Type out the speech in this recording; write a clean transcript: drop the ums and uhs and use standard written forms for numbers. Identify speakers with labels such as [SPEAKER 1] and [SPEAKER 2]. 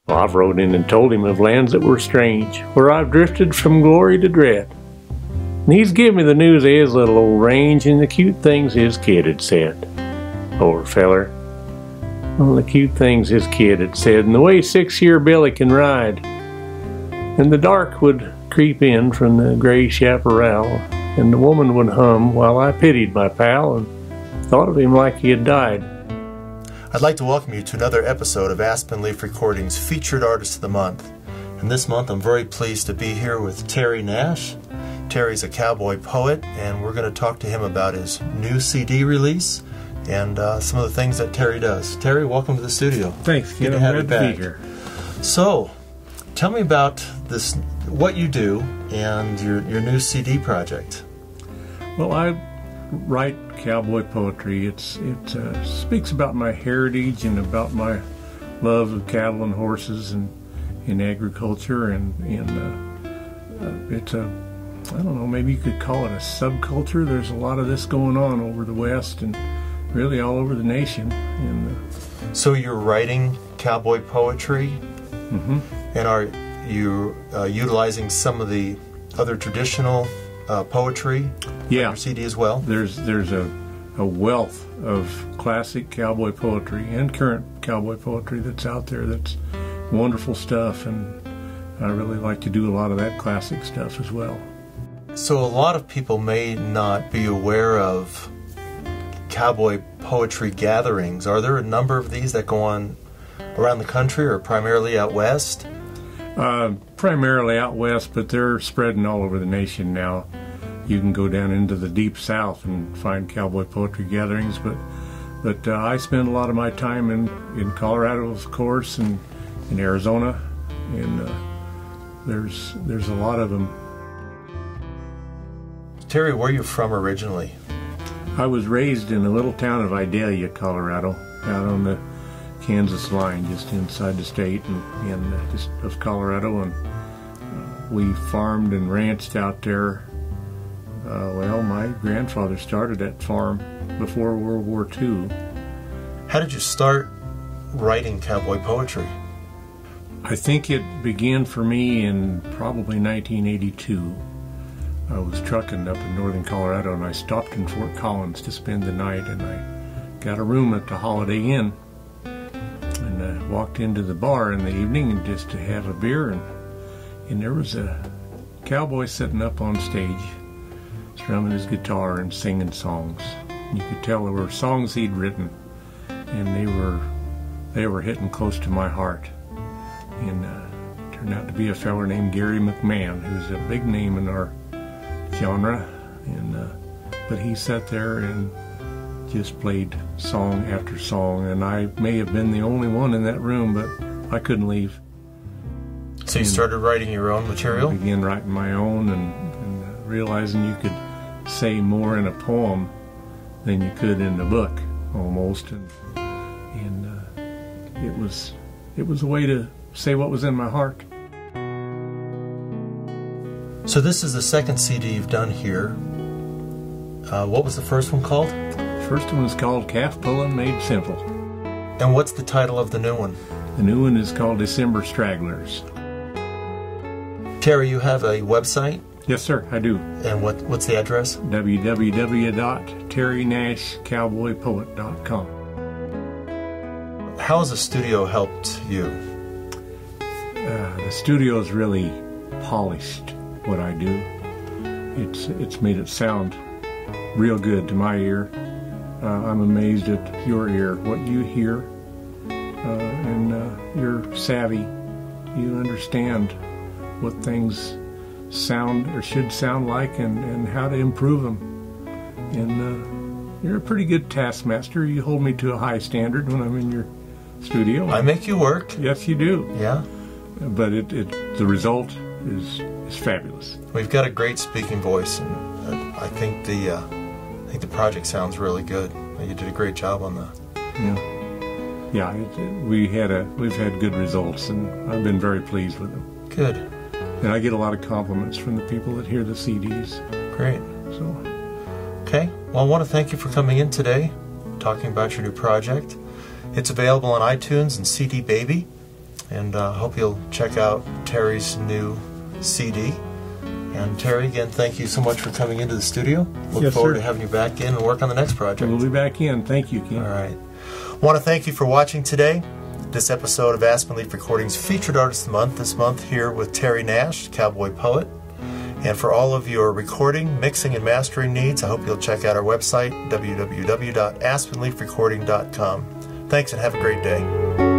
[SPEAKER 1] Well, I've rode in and told him of lands that were strange, where I've drifted from glory to dread. And he's given me the news of his little old range and the cute things his kid had said. Poor feller. Well, the cute things his kid had said, and the way 6-year Billy can ride. And the dark would creep in from the gray chaparral, and the woman would hum while I pitied my pal and thought of him like he had died.
[SPEAKER 2] I'd like to welcome you to another episode of Aspen Leaf Recordings Featured Artist of the Month. And this month I'm very pleased to be here with Terry Nash. Terry's a cowboy poet, and we're going to talk to him about his new CD release and some of the things that Terry does. Terry, welcome to the studio.
[SPEAKER 1] Thanks, Ken. I'm glad to be here.
[SPEAKER 2] So, tell me about this, what you do, and your new CD project.
[SPEAKER 1] Well, I write cowboy poetry. It speaks about my heritage and about my love of cattle and horses and in agriculture, and it's a, I don't know, maybe you could call it a subculture. There's a lot of this going on over the West and really all over the nation. And
[SPEAKER 2] so you're writing cowboy poetry, and are you utilizing some of the other traditional poetry on your CD as well?
[SPEAKER 1] There's a wealth of classic cowboy poetry and current cowboy poetry that's out there that's wonderful stuff, and I really like to do a lot of that classic stuff as well.
[SPEAKER 2] So a lot of people may not be aware of cowboy poetry gatherings. Are there a number of these that go on around the country, or primarily out west?
[SPEAKER 1] Primarily out west, but they're spreading all over the nation now. You can go down into the deep south and find cowboy poetry gatherings, but I spend a lot of my time in Colorado, of course, and in Arizona, and there's a lot of them.
[SPEAKER 2] Terry, where are you from originally?
[SPEAKER 1] I was raised in a little town of Idalia, Colorado, out on the Kansas line, just inside the state and just of Colorado, and we farmed and ranched out there. Well, my grandfather started that farm before World War II.
[SPEAKER 2] How did you start writing cowboy poetry?
[SPEAKER 1] I think it began for me in probably 1982. I was trucking up in northern Colorado, and I stopped in Fort Collins to spend the night, and I got a room at the Holiday Inn, and I walked into the bar in the evening and just to have a beer, and there was a cowboy sitting up on stage strumming his guitar and singing songs. You could tell there were songs he'd written, and they were hitting close to my heart. And it turned out to be a feller named Gary McMahon, who's a big name in our genre, but he sat there and just played song after song, and I may have been the only one in that room, but I couldn't leave.
[SPEAKER 2] So you started writing your own material?
[SPEAKER 1] I began writing my own, and realizing you could say more in a poem than you could in a book, almost, and it was a way to say what was in my heart.
[SPEAKER 2] So this is the second CD you've done here. What was the first one called?
[SPEAKER 1] The first one was called Calf Pullin' Made Simple.
[SPEAKER 2] And what's the title of the new one?
[SPEAKER 1] The new one is called December Stragglers.
[SPEAKER 2] Terry, you have a website?
[SPEAKER 1] Yes, sir, I do.
[SPEAKER 2] And what's the address?
[SPEAKER 1] www.terrynashcowboypoet.com.
[SPEAKER 2] How has the studio helped you?
[SPEAKER 1] The studio's really polished what I do. It's made it sound real good to my ear. I'm amazed at your ear, what you hear, and you're savvy. You understand what things sound or should sound like, and how to improve them. And you're a pretty good taskmaster. You hold me to a high standard when I'm in your studio.
[SPEAKER 2] I make you work.
[SPEAKER 1] Yes, you do.
[SPEAKER 2] Yeah.
[SPEAKER 1] But the result is fabulous.
[SPEAKER 2] We've got a great speaking voice, and I think the project sounds really good. You did a great job on that.
[SPEAKER 1] Yeah. We've had good results, and I've been very pleased with them.
[SPEAKER 2] Good.
[SPEAKER 1] And I get a lot of compliments from the people that hear the CDs.
[SPEAKER 2] Great.
[SPEAKER 1] So.
[SPEAKER 2] Okay. Well, I want to thank you for coming in today, talking about your new project. It's available on iTunes and CD Baby. And hope you'll check out Terry's new CD. And Terry, again, thank you so much for coming into the studio. Look forward to having you back in and work on the next project.
[SPEAKER 1] We'll be back in. Thank you, Ken.
[SPEAKER 2] All right. Want to thank you for watching today. This episode of Aspen Leaf Recordings Featured Artist of the Month, this month here with Terry Nash, Cowboy Poet. And for all of your recording, mixing, and mastering needs, I hope you'll check out our website, www.aspenleafrecording.com. Thanks and have a great day.